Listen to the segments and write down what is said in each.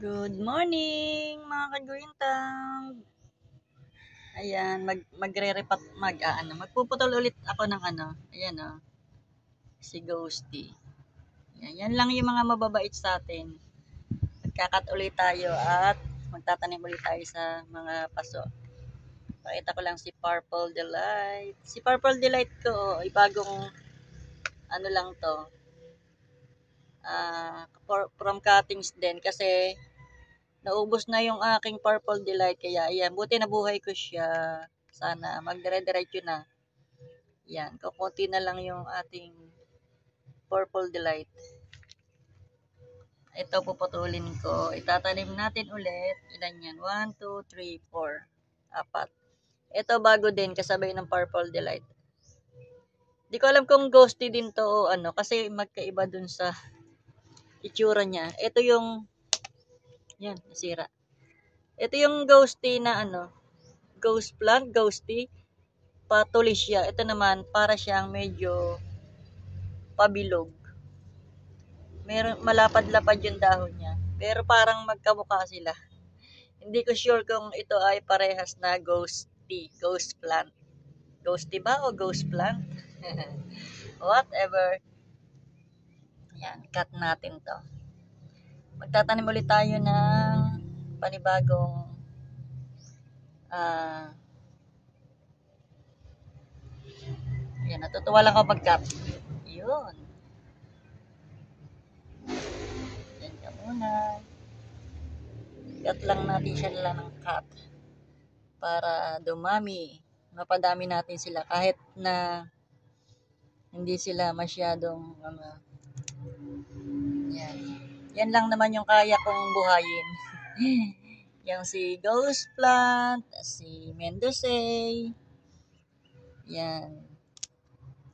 Good morning mga kagwintang. Ayan, magre-repat magpuputol ulit ako ng ayan si Ghosty. Yan lang yung mga mababait sa atin. Magkakat ulit tayo at magtatanim ulit tayo sa mga paso. Pakita ko lang si Purple Delight. Si Purple Delight ko, ay bagong lang to. From cuttings din kasi naubos na yung aking Purple Delight. Kaya ayan, buti nabuhay ko siya. Sana magdire-diretso na. Yan, kukunti na lang yung ating Purple Delight. Ito puputulin ko. Itatanim natin ulit. Ilan yan? 1, 2, 3, 4. 4. Ito bago din kasabay ng Purple Delight. Di ko alam kung ghosty din to o ano kasi magkaiba dun sa itsura niya. Ito yung yan, nasira. Ito yung ghosty na ghost plant, ghosty. Patulis siya. Ito naman para siyang medyo pabilog. Meron malapad-lapad yung dahon niya. Pero parang magkamukha sila. Hindi ko sure kung ito ay parehas na ghost plant. Ghosty ba o ghost plant? Whatever. Yan, cut natin to. Magtatanim ulit tayo ng panibagong yan, natutuwa lang ako pag-cut. Yun. Yan ka muna. Cut lang natin siya ng cut para dumami. Mapadami natin sila kahit na hindi sila masyadong yan. Yan lang naman yung kaya kong buhayin. Yung si Ghost Plant, si Mendocay. Yan.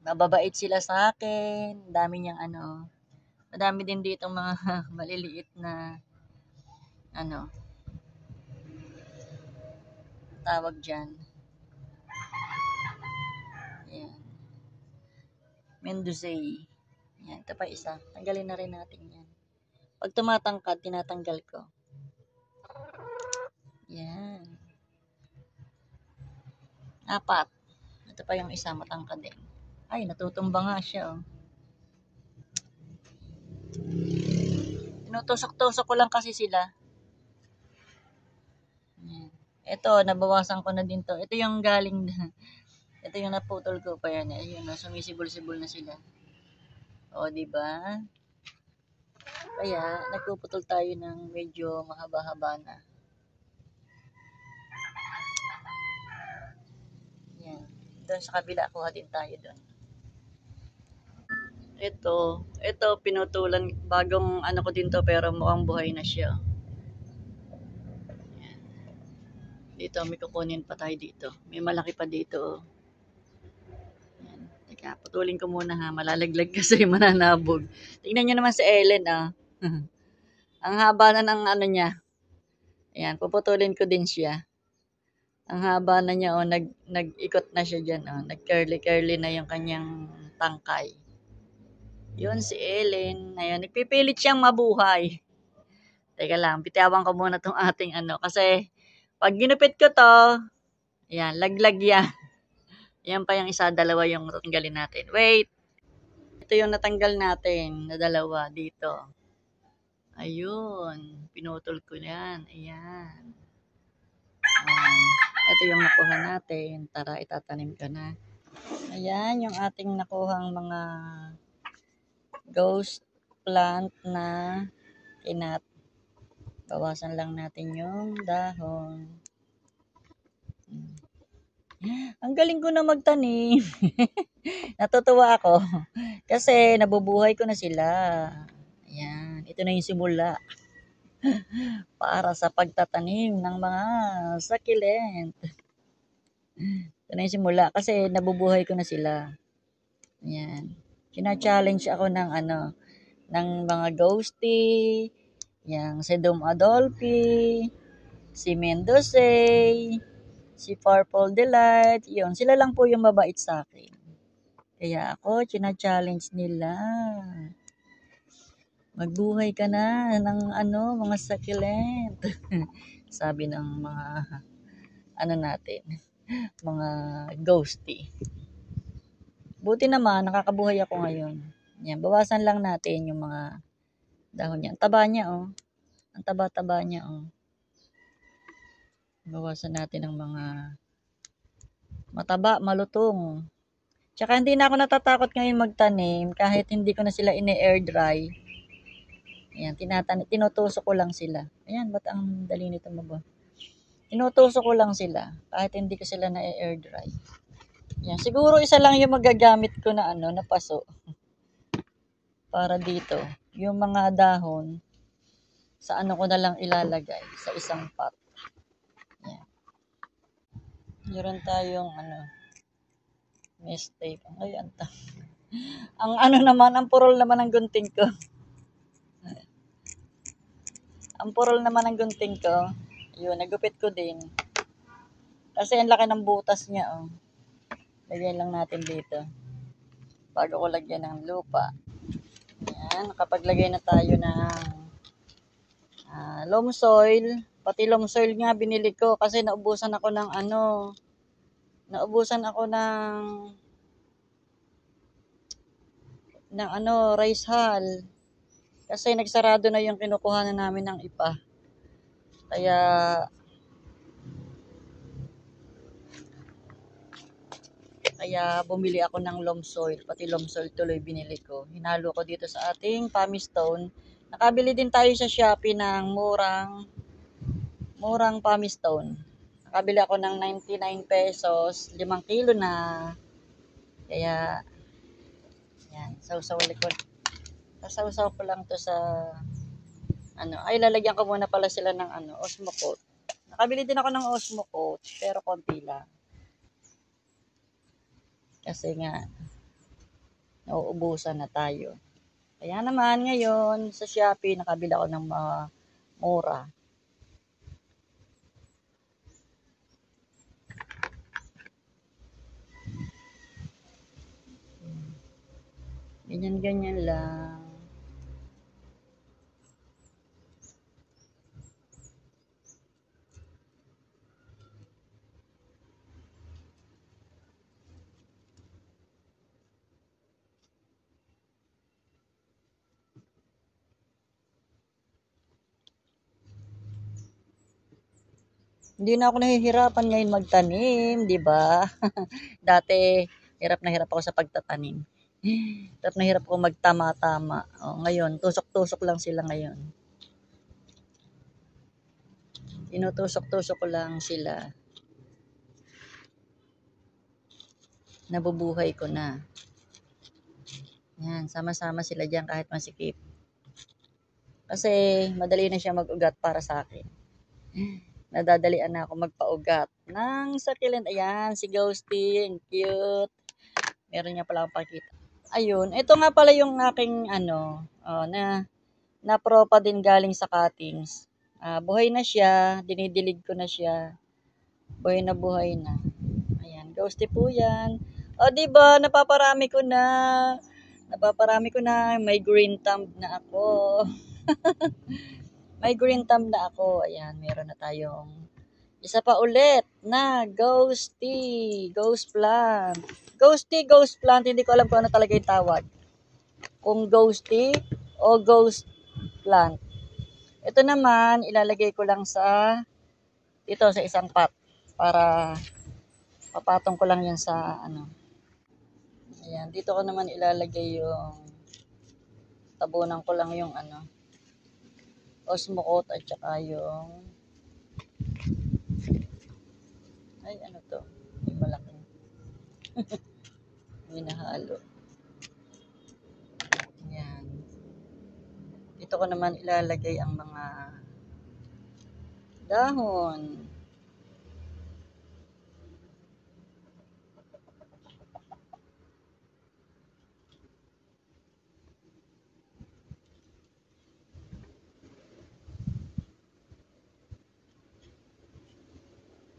Mababait sila sa akin. Dami niyang madami din dito mga maliliit na tawag dyan. Yan. Mendocay. Yan. Ito pa isa. Tanggalin na rin natin yan. Pag tumatangkad, tinatanggal ko. Yan. 4. Ito pa yung isa matangkad din. Ay, natutumba nga siya. Tinutusok-tusok ko lang kasi sila. Yan. Ito, nabawasan ko na din to. Ito yung galing ito yung naputol ko pa yan. Ayun, sumisibol-sibol na sila. O, diba? Kaya, nagpuputol tayo ng medyo mahaba-haba na. Yan. Doon sa kabila, kuha din tayo doon. Ito, pinutulan, bagong ko din to, pero mukhang buhay na siya. Yan. Dito, may kukunin pa tayo dito. May malaki pa dito. Yan. Teka, putulin ko muna ha, malalaglag kasi mananabog. Tingnan nyo naman si Ellen Ang haba na ng niya. Ayan, puputulin ko din siya. Ang haba na niya, nag-ikot na siya dyan, nag-curly-curly na yung kanyang tangkay. Yun si Ellen. Ayan, nagpipilit siyang mabuhay. Teka lang, bitawan ko muna tong ating kasi pag ginupit ko to, ayan, laglag yan. Yan pa yung isa, dalawa yung tanggalin natin. Wait! Ito yung natanggal natin na dalawa dito. Ayun, pinutol ko yan. Ayan. Ito yung nakuha natin. Tara, itatanim ko na. Ayan, yung ating nakuhang mga ghost plant na kinat. Bawasan lang natin yung dahon. Ang galing ko na magtanim. Natutuwa ako. Kasi nabubuhay ko na sila. Ayan, ito na yung simula. Para sa pagtatanim ng mga succulent. Ito na yung simula kasi nabubuhay ko na sila. Ayan. Kina-challenge ako ng ng mga ghosty, yung si Dom Adolfi, si Mendocay, si Purple Delight, yun. Sila lang po yung mabait sa akin. Kaya ako, kina-challenge nila. Magbuhay ka na ng mga succulent. Sabi ng mga natin, mga ghosty. Buti naman nakakabuhay ako ngayon. Yan, bawasan lang natin yung mga dahon niya. Ang taba niya, oh. Ang taba-taba niya, oh. Bawasan natin ang mga mataba, malutong. Tsaka hindi na ako natatakot ngayon magtanim kahit hindi ko na sila ine-air dry. Ayan, tinutusok ko lang sila. Ayan, ba't ang dali nito maba? Tinutusok ko lang sila kahit hindi ko sila na-air dry. Ayan, siguro isa lang yung magagamit ko na na paso. Para dito, yung mga dahon, sa ko na lang ilalagay, sa isang pot. Ayan. Meron tayong mistake. Ay, ang naman, ang purol naman ng gunting ko. Ang purol naman ng gunting ko. Yun, nagupit ko din. Kasi ang laki ng butas niya, oh. Lagyan lang natin dito. Bago ko lagyan ng lupa. Ayan, nakapaglagay na tayo ng loam soil. Pati loam soil nga binili ko kasi naubusan ako ng rice hull. Kasi nagsarado na yung kinukuhanan namin ng ipa. Kaya bumili ako ng loam soil. Pati loam soil tuloy binili ko. Hinalo ko dito sa ating pumice stone. Nakabili din tayo sa Shopee ng murang pumice stone. Nakabili ako ng 99 pesos. 5 kilo na. Kaya, yan. Sausaw likod. Sasaw ko lang to sa lalagyan ko muna pala sila ng osmo coat. Nakabili din ako ng osmo coat, pero konti lang. Kasi nga, nauubusan na tayo. Kaya naman ngayon, sa Shopee, nakabili ako ng mura. Ganyan-ganyan lang. Hindi na ako nahihirapan ngayon magtanim, di ba? Dati, hirap na hirap ako sa pagtatanim. Hirap na hirap ako magtama-tama. Ngayon, tusok-tusok lang sila ngayon. Tinutusok-tusok ko lang sila. Nabubuhay ko na. Yan, sama-sama sila dyan kahit masikip. Kasi, madali na siya mag-ugat para sa akin. Nadadalian na ako magpa-ugat ng succulent. Ayan, si Ghosty, cute. Meron niya pala akong pakita. Ayun, ito nga pala yung aking na propa din galing sa cuttings. Buhay na siya, dinidilig ko na siya. Buhay na buhay na. Ayan, Ghosty po yan. O, diba, napaparami ko na. May green thumb na ako. May green thumb na ako. Ayan, meron na tayong isa pa ulit na ghost plant. Ghost plant, hindi ko alam kung ano talaga yung tawag. Kung ghosty o ghost plant. Ito naman, ilalagay ko lang sa isang pot para papatong ko lang yan sa Ayan, dito ko naman ilalagay yung tabunan ko lang yung osmo coat at saka yung to? Yung malaki. Minahalo. Ayan. Dito ko naman ilalagay ang mga dahon.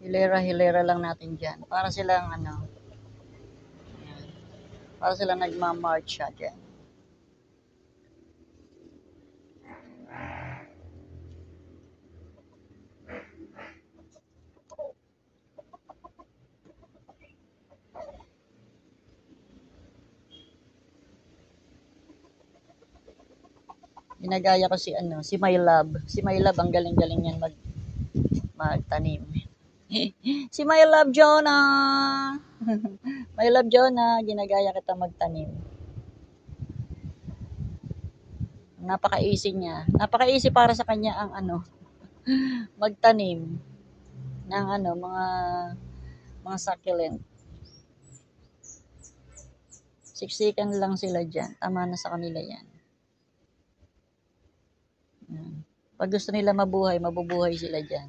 Hilera-hilera lang natin dyan. Para silang ayan. Para silang nagmamarch siya dyan. Ginagaya ko si My Love. Si My Love, ang galing-galing yan magtanim. Si My Love Jonah. My Love Jonah, ginagaya kita magtanim. Napaka-easy niya. Napaka-easy para sa kanya ang magtanim ng mga succulent. Siksikan lang sila dyan. Tama na sa kanila yan. Pag gusto nila mabuhay, mabubuhay sila dyan.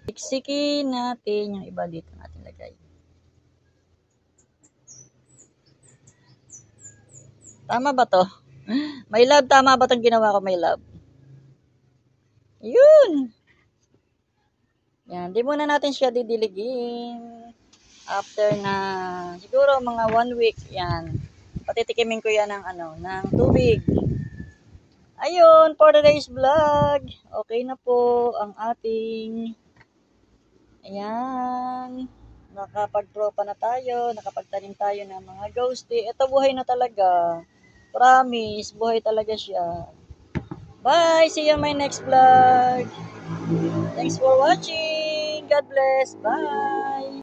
Siksikin natin yung iba dito natin lagay. Tama ba to? My Love, tama ba itong ginawa ko, My Love? Yun! Yan, di muna natin siya didiligin. After na, siguro mga 1 week, yan. Patitikimin ko yan ng tubig. Ayun, for today's vlog. Okay na po ang ating, ayan, nakapagtropa na tayo, nakapagtanim tayo ng mga ghosty. Ito buhay na talaga. Promise, buhay talaga siya. Bye! See you on my next vlog. Thanks for watching. God bless. Bye!